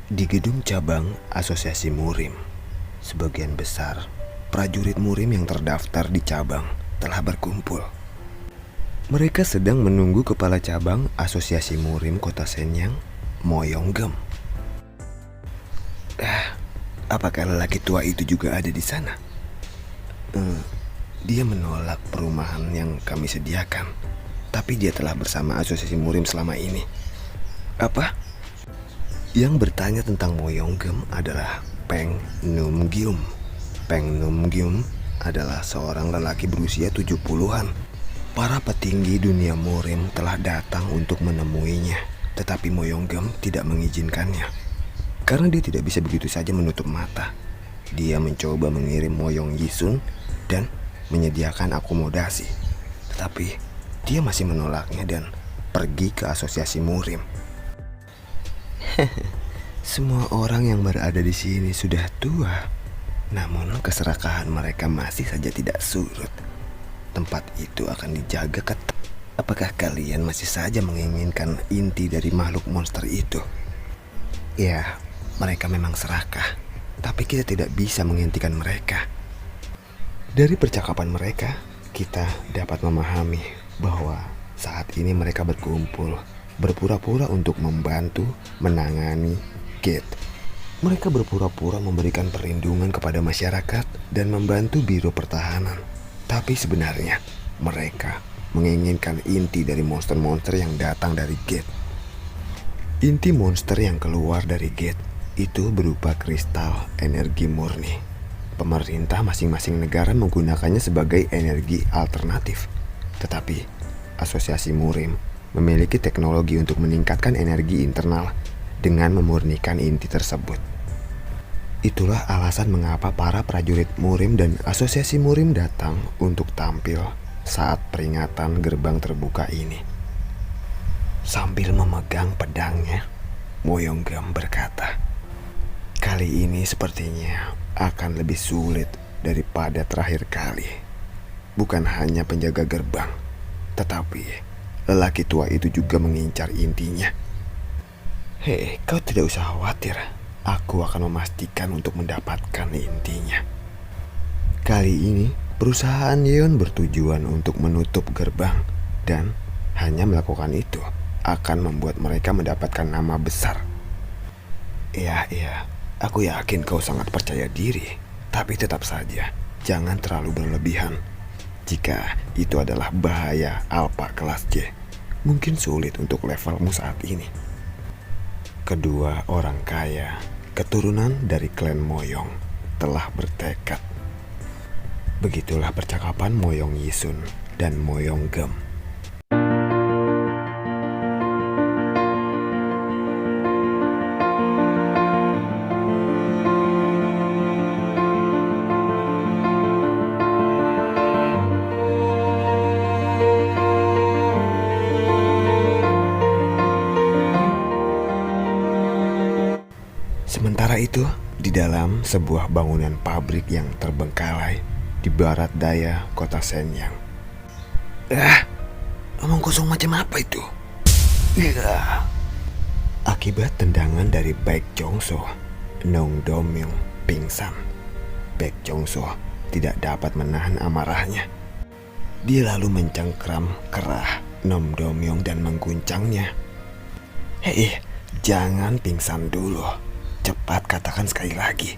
Di gedung cabang Asosiasi Murim, sebagian besar prajurit Murim yang terdaftar di cabang telah berkumpul. Mereka sedang menunggu kepala cabang Asosiasi Murim Kota Senyang, Moyonggem. Apakah lelaki tua itu juga ada di sana? Dia menolak perumahan yang kami sediakan, tapi dia telah bersama Asosiasi Murim selama ini. Apa? Yang bertanya tentang Moyonggem adalah Peng Numgyum. Peng Numgyum adalah seorang lelaki berusia 70-an. Para petinggi dunia Murim telah datang untuk menemuinya, tetapi Moyonggem tidak mengizinkannya. Karena dia tidak bisa begitu saja menutup mata. Dia mencoba mengirim Moyong Yisun dan menyediakan akomodasi. Tetapi dia masih menolaknya dan pergi ke Asosiasi Murim. Semua orang yang berada di sini sudah tua, namun keserakahan mereka masih saja tidak surut. Tempat itu akan dijaga ketat. Apakah kalian masih saja menginginkan inti dari makhluk monster itu? Ya, mereka memang serakah, tapi kita tidak bisa menghentikan mereka. Dari percakapan mereka, kita dapat memahami bahwa saat ini mereka berkumpul berpura-pura untuk membantu menangani Gate. Mereka berpura-pura memberikan perlindungan kepada masyarakat dan membantu Biro Pertahanan. Tapi sebenarnya mereka menginginkan inti dari monster-monster yang datang dari Gate. Inti monster yang keluar dari Gate itu berupa kristal energi murni. Pemerintah masing-masing negara menggunakannya sebagai energi alternatif. Tetapi Asosiasi Murim memiliki teknologi untuk meningkatkan energi internal dengan memurnikan inti tersebut. Itulah alasan mengapa para prajurit Murim dan Asosiasi Murim datang untuk tampil saat peringatan gerbang terbuka ini. Sambil memegang pedangnya, Moyonggem berkata, "Kali ini sepertinya akan lebih sulit daripada terakhir kali. Bukan hanya penjaga gerbang, tetapi lelaki tua itu juga mengincar intinya. Hei, kau tidak usah khawatir. Aku akan memastikan untuk mendapatkan intinya." Kali ini, perusahaan Yeon bertujuan untuk menutup gerbang, dan hanya melakukan itu akan membuat mereka mendapatkan nama besar. Iya, aku yakin kau sangat percaya diri, tapi tetap saja jangan terlalu berlebihan. Jika itu adalah bahaya Alpha kelas J, mungkin sulit untuk levelmu saat ini. Kedua orang kaya, keturunan dari klan Moyong, telah bertekad. Begitulah percakapan Moyong Yisun dan Moyonggem. Sementara itu, di dalam sebuah bangunan pabrik yang terbengkalai di barat daya kota Senyang. Omong kosong macam apa itu? Akibat tendangan dari Baek Jongso, Nong Domyong pingsan. Baek Jongso tidak dapat menahan amarahnya. Dia lalu mencengkram kerah Nong Domyong dan mengguncangnya. Hei, jangan pingsan dulu. Cepat katakan sekali lagi,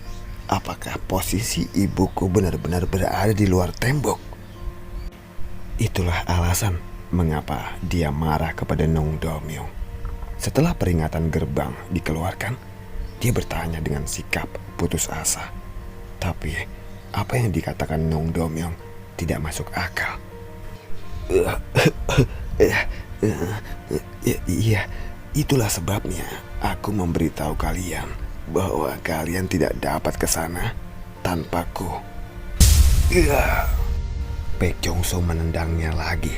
apakah posisi ibuku benar-benar berada di luar tembok? Itulah alasan mengapa dia marah kepada Nong Domyong. Setelah peringatan gerbang dikeluarkan, dia bertanya dengan sikap putus asa. Tapi apa yang dikatakan Nong Domyong tidak masuk akal. Iya, itulah sebabnya aku memberitahu kalian bahwa kalian tidak dapat ke sana tanpaku. Baek Jongso menendangnya lagi.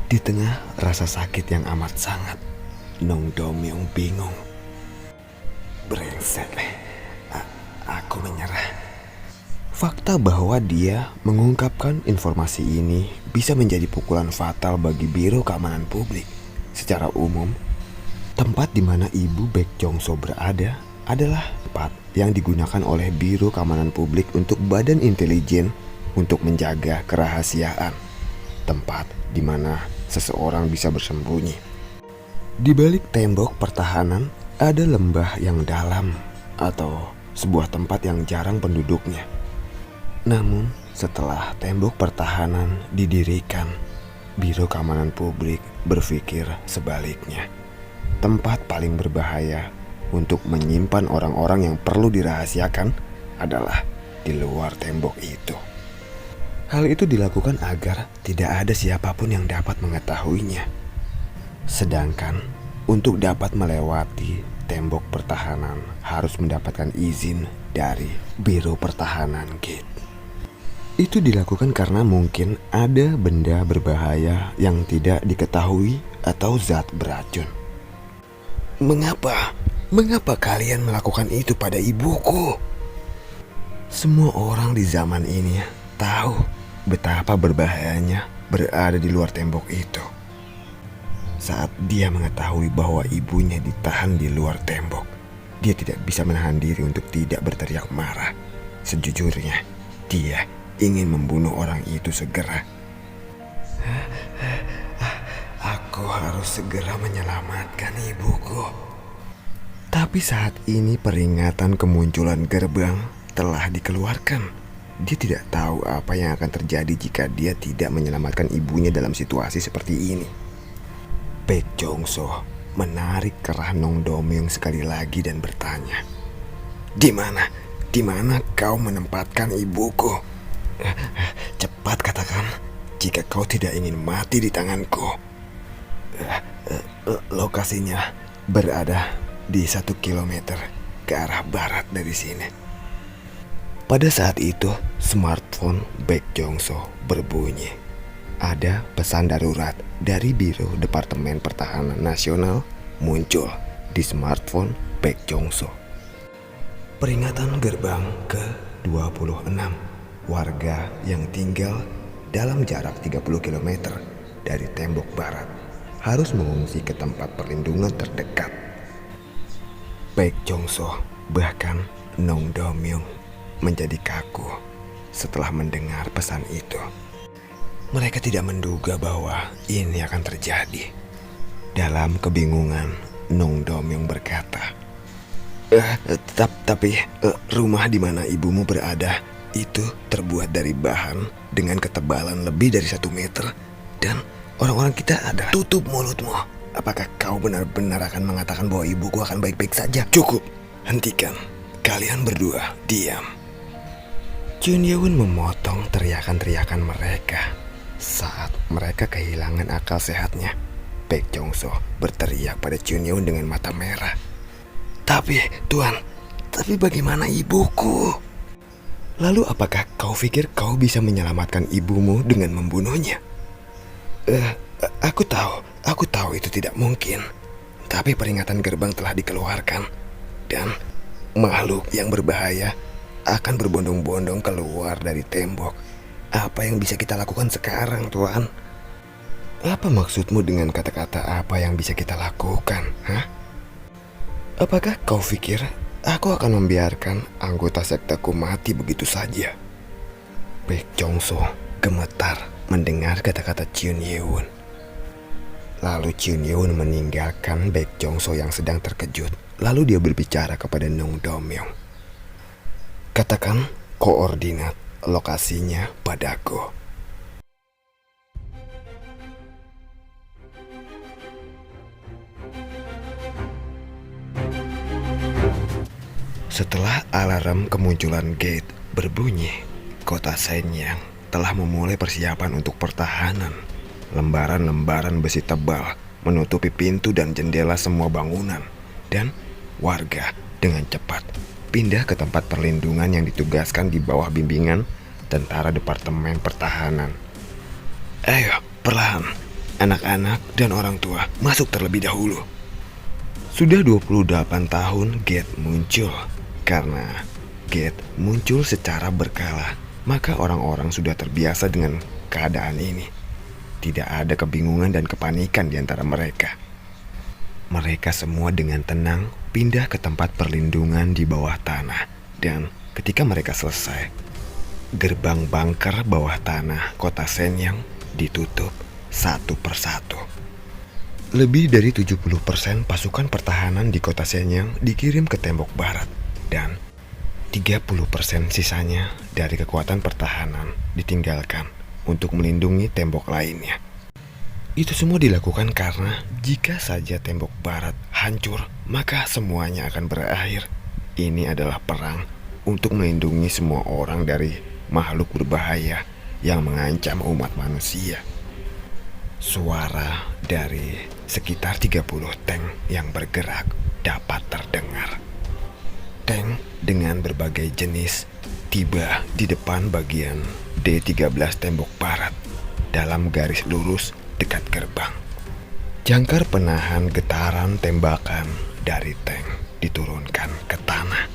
Di tengah rasa sakit yang amat sangat, Nong Domyong bingung. Brengsek, aku menyerah. Fakta bahwa dia mengungkapkan informasi ini bisa menjadi pukulan fatal bagi Biro Keamanan Publik secara umum. Tempat di mana Ibu Baek Jong-so berada adalah tempat yang digunakan oleh Biro Keamanan Publik untuk Badan Intelijen untuk menjaga kerahasiaan. Tempat di mana seseorang bisa bersembunyi. Di balik tembok pertahanan ada lembah yang dalam atau sebuah tempat yang jarang penduduknya. Namun setelah tembok pertahanan didirikan, Biro Keamanan Publik berpikir sebaliknya. Tempat paling berbahaya untuk menyimpan orang-orang yang perlu dirahasiakan adalah di luar tembok itu. Hal itu dilakukan agar tidak ada siapapun yang dapat mengetahuinya. Sedangkan untuk dapat melewati tembok pertahanan harus mendapatkan izin dari Biro Pertahanan Gate. Itu dilakukan karena mungkin ada benda berbahaya yang tidak diketahui atau zat beracun. Mengapa kalian melakukan itu pada ibuku? Semua orang di zaman ini tahu betapa berbahayanya berada di luar tembok itu. Saat dia mengetahui bahwa ibunya ditahan di luar tembok, dia tidak bisa menahan diri untuk tidak berteriak marah. Sejujurnya, dia ingin membunuh orang itu segera. Aku harus segera menyelamatkan ibuku. Tapi saat ini peringatan kemunculan gerbang telah dikeluarkan. Dia tidak tahu apa yang akan terjadi jika dia tidak menyelamatkan ibunya dalam situasi seperti ini. Baek Jong-so menarik kerah Nong Do-myung sekali lagi dan bertanya, Di mana kau menempatkan ibuku? Cepat katakan jika kau tidak ingin mati di tanganku. Lokasinya berada di 1 kilometer ke arah barat dari sini. Pada saat itu, smartphone Baek Jong-so berbunyi. Ada pesan darurat dari Biro Departemen Pertahanan Nasional muncul di smartphone Baek Jong-so. Peringatan gerbang ke-26. Warga yang tinggal dalam jarak 30 km dari tembok barat harus mengungsi ke tempat perlindungan terdekat. Baek Jong-so bahkan Nong Do-myung menjadi kaku setelah mendengar pesan itu. Mereka tidak menduga bahwa ini akan terjadi. Dalam kebingungan, Nong Do-myung berkata, Tapi rumah di mana ibumu berada itu terbuat dari bahan dengan ketebalan lebih dari 1 meter dan orang-orang kita ada. Tutup mulutmu. Apakah kau benar-benar akan mengatakan bahwa ibuku akan baik-baik saja? Cukup. Hentikan. Kalian berdua diam. Chun Ye-won memotong teriakan-teriakan mereka. Saat mereka kehilangan akal sehatnya, Baek Jong-so berteriak pada Chun Ye-won dengan mata merah. Tapi bagaimana ibuku? Lalu apakah kau pikir kau bisa menyelamatkan ibumu dengan membunuhnya? Aku tahu itu tidak mungkin. Tapi peringatan gerbang telah dikeluarkan. Dan makhluk yang berbahaya akan berbondong-bondong keluar dari tembok. Apa yang bisa kita lakukan sekarang, Tuan? Apa maksudmu dengan kata-kata apa yang bisa kita lakukan? Hah? Apakah kau pikir aku akan membiarkan anggota sekteku mati begitu saja? Baek Jong-so gemetar mendengar kata-kata Chun Ye-won. Lalu Chun Ye-won meninggalkan Baek Jong-so yang sedang terkejut. Lalu dia berbicara kepada Nong Do-myung. Katakan koordinat lokasinya padaku. Setelah alarm kemunculan gate berbunyi, kota Shenyang telah memulai persiapan untuk pertahanan. Lembaran-lembaran besi tebal menutupi pintu dan jendela semua bangunan. Dan warga dengan cepat pindah ke tempat perlindungan yang ditugaskan di bawah bimbingan Tentara Departemen Pertahanan. Ayo, perlahan. Anak-anak dan orang tua masuk terlebih dahulu. Sudah 28 tahun gate muncul. Karena gate muncul secara berkala, maka orang-orang sudah terbiasa dengan keadaan ini. Tidak ada kebingungan dan kepanikan di antara mereka. Mereka semua dengan tenang pindah ke tempat perlindungan di bawah tanah. Dan ketika mereka selesai, gerbang bunker bawah tanah kota Shenyang ditutup satu persatu. Lebih dari 70% pasukan pertahanan di kota Shenyang dikirim ke tembok barat. Dan 30% sisanya dari kekuatan pertahanan ditinggalkan untuk melindungi tembok lainnya. Itu semua dilakukan karena jika saja tembok barat hancur, maka semuanya akan berakhir. Ini adalah perang untuk melindungi semua orang dari makhluk berbahaya yang mengancam umat manusia. Suara dari sekitar 30 tank yang bergerak dapat terdengar. Tank dengan berbagai jenis tiba di depan bagian D13 tembok barat dalam garis lurus dekat gerbang. Jangkar penahan getaran tembakan dari tank diturunkan ke tanah.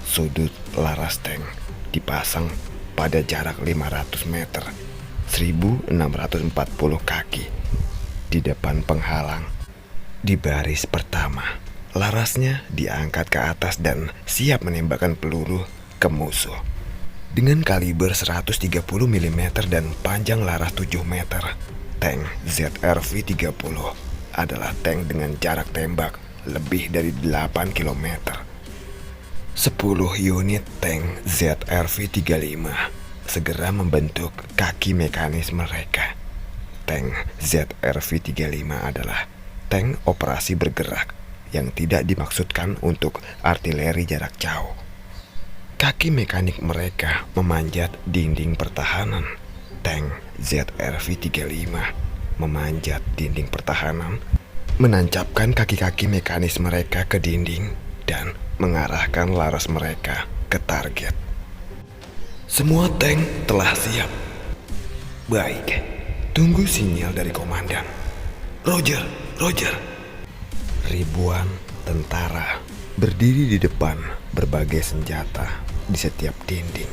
Sudut laras tank dipasang pada jarak 500 meter, 1640 kaki di depan penghalang. Di baris pertama, larasnya diangkat ke atas dan siap menembakkan peluru ke musuh. Dengan kaliber 130 mm dan panjang laras 7 meter, tank ZRV-30 adalah tank dengan jarak tembak lebih dari 8 km. 10 unit tank ZRV-35 segera membentuk kaki mekanis mereka. Tank ZRV-35 adalah tank operasi bergerak yang tidak dimaksudkan untuk artileri jarak jauh. Kaki mekanik mereka memanjat dinding pertahanan. Tank ZRV-35 memanjat dinding pertahanan, menancapkan kaki-kaki mekanis mereka ke dinding dan mengarahkan laras mereka ke target. Semua tank telah siap. Baik, tunggu sinyal dari komandan. Roger, Roger. Ribuan tentara berdiri di depan berbagai senjata di setiap dinding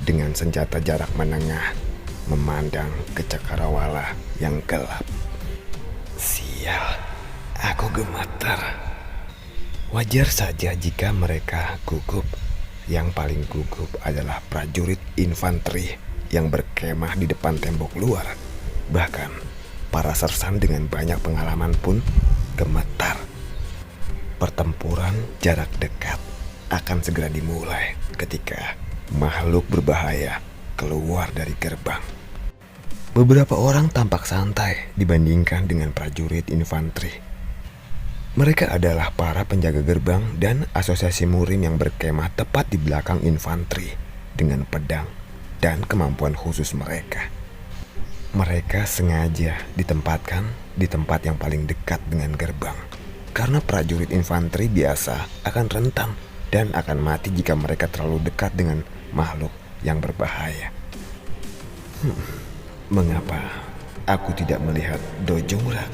dengan senjata jarak menengah memandang ke cakrawala yang gelap. Sial, aku gemetar. Wajar saja jika mereka gugup. Yang paling gugup adalah prajurit infanteri yang berkemah di depan tembok luar. Bahkan para sersan dengan banyak pengalaman pun gemetar. Pertempuran jarak dekat akan segera dimulai ketika makhluk berbahaya keluar dari gerbang. Beberapa orang tampak santai dibandingkan dengan prajurit infanteri. Mereka adalah para penjaga gerbang dan asosiasi murim yang berkemah tepat di belakang infanteri dengan pedang dan kemampuan khusus mereka. Mereka sengaja ditempatkan di tempat yang paling dekat dengan gerbang karena prajurit infanteri biasa akan rentan dan akan mati jika mereka terlalu dekat dengan makhluk yang berbahaya. Mengapa aku tidak melihat Do Jong-rak?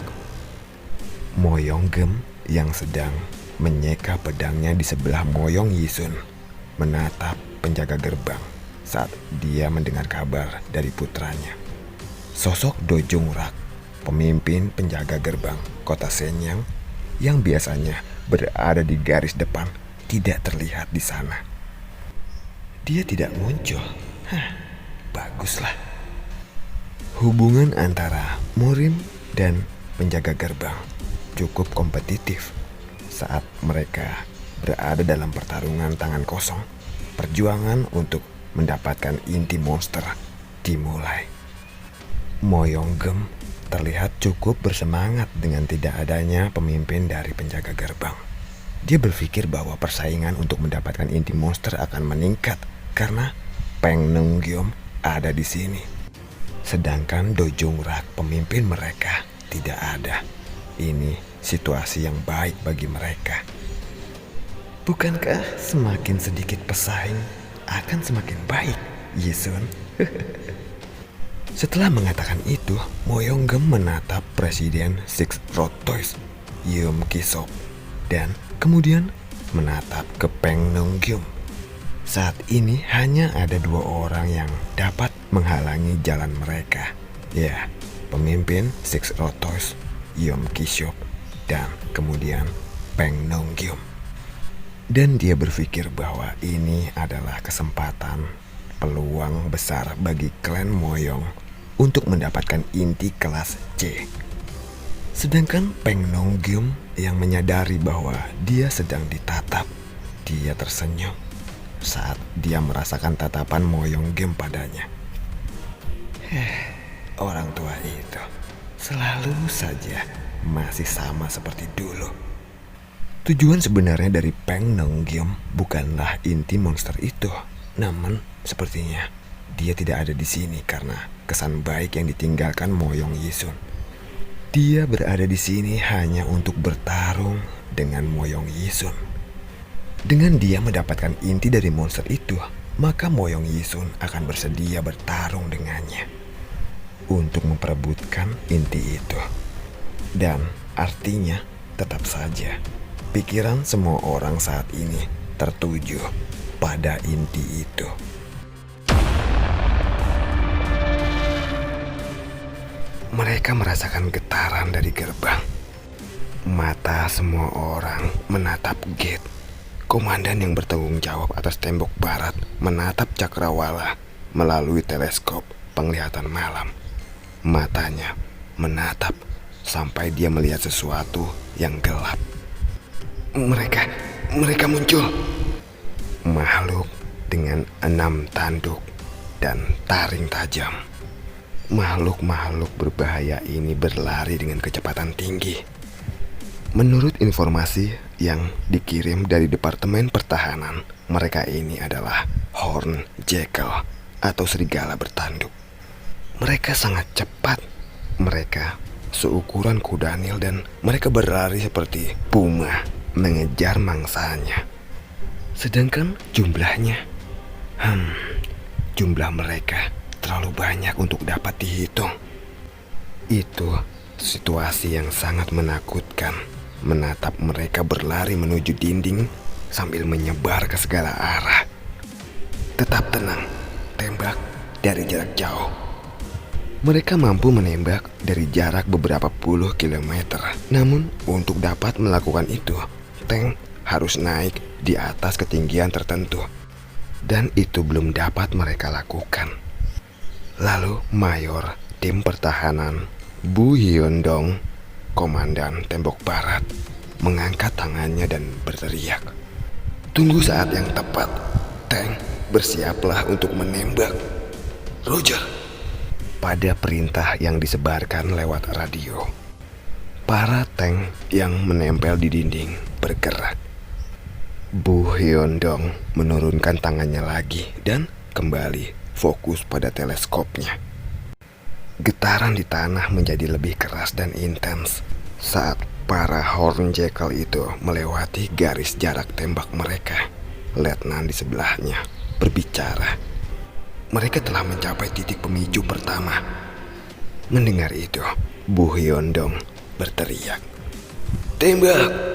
Moyonggem yang sedang menyeka pedangnya di sebelah Moyong Yisun menatap penjaga gerbang saat dia mendengar kabar dari putranya. Sosok Do Jong-rak, pemimpin penjaga gerbang kota Shenyang yang biasanya berada di garis depan, tidak terlihat di sana. Dia tidak muncul. Baguslah. Hubungan antara murim dan penjaga gerbang cukup kompetitif saat mereka berada dalam pertarungan tangan kosong. Perjuangan untuk mendapatkan inti monster dimulai. Moyonggem terlihat cukup bersemangat dengan tidak adanya pemimpin dari penjaga gerbang. Dia berpikir bahwa persaingan untuk mendapatkan inti monster akan meningkat karena Peng Nungyom ada di sini. Sedangkan Do Jong-rak, pemimpin mereka, tidak ada. Ini situasi yang baik bagi mereka. Bukankah semakin sedikit pesaing akan semakin baik, Yisun? Setelah mengatakan itu, Moyonggem menatap Presiden Six Road Toys, Yeom Ki-sop, dan kemudian menatap ke Peng Nungyom. Saat ini hanya ada 2 orang yang dapat menghalangi jalan mereka. Ya, pemimpin Six Road Toys, Yeom Ki-sop, dan kemudian Peng Nonggyum. Dan dia berpikir bahwa ini adalah kesempatan, peluang besar bagi klan Moyong untuk mendapatkan inti kelas C. Sedangkan Peng Nonggyum yang menyadari bahwa dia sedang ditatap, dia tersenyum saat dia merasakan tatapan Moyong Game padanya. Orang tua itu selalu saja masih sama seperti dulu. Tujuan sebenarnya dari Peng Nonggyum bukanlah inti monster itu, namun sepertinya dia tidak ada di sini karena kesan baik yang ditinggalkan Moyong Yisun. Dia berada di sini hanya untuk bertarung dengan Moyong Yisun. Dengan dia mendapatkan inti dari monster itu, maka Moyong Yisun akan bersedia bertarung dengannya untuk memperebutkan inti itu. Dan artinya tetap saja pikiran semua orang saat ini tertuju pada inti itu. Mereka merasakan getaran dari gerbang. Mata semua orang menatap gate. Komandan yang bertanggung jawab atas tembok barat menatap cakrawala melalui teleskop penglihatan malam. Matanya menatap sampai dia melihat sesuatu yang gelap. Mereka muncul. Makhluk dengan 6 tanduk dan taring tajam. Makhluk-makhluk berbahaya ini berlari dengan kecepatan tinggi. Menurut informasi yang dikirim dari Departemen Pertahanan, mereka ini adalah Horn Jackal atau serigala bertanduk. Mereka sangat cepat. Mereka seukuran kuda Nil dan mereka berlari seperti puma mengejar mangsanya. Sedangkan jumlah mereka terlalu banyak untuk dapat dihitung. Itu situasi yang sangat menakutkan, menatap mereka berlari menuju dinding sambil menyebar ke segala arah. Tetap tenang, tembak dari jarak jauh. Mereka mampu menembak dari jarak beberapa puluh kilometer. Namun untuk dapat melakukan itu, tank harus naik di atas ketinggian tertentu. Dan itu belum dapat mereka lakukan. Lalu Mayor Tim Pertahanan Bu Hyundong, Komandan Tembok Barat, mengangkat tangannya dan berteriak, "Tunggu saat yang tepat. Tank, bersiaplah untuk menembak." "Roger." Pada perintah yang disebarkan lewat radio, para tank yang menempel di dinding bergerak. Bu Hyundong menurunkan tangannya lagi dan kembali fokus pada teleskopnya. Getaran di tanah menjadi lebih keras dan intens saat para Horn Jackal itu melewati garis jarak tembak mereka. Letnan di sebelahnya berbicara. Mereka telah mencapai titik pemicu pertama. Mendengar itu, Bu Hyundong berteriak, "Tembak!"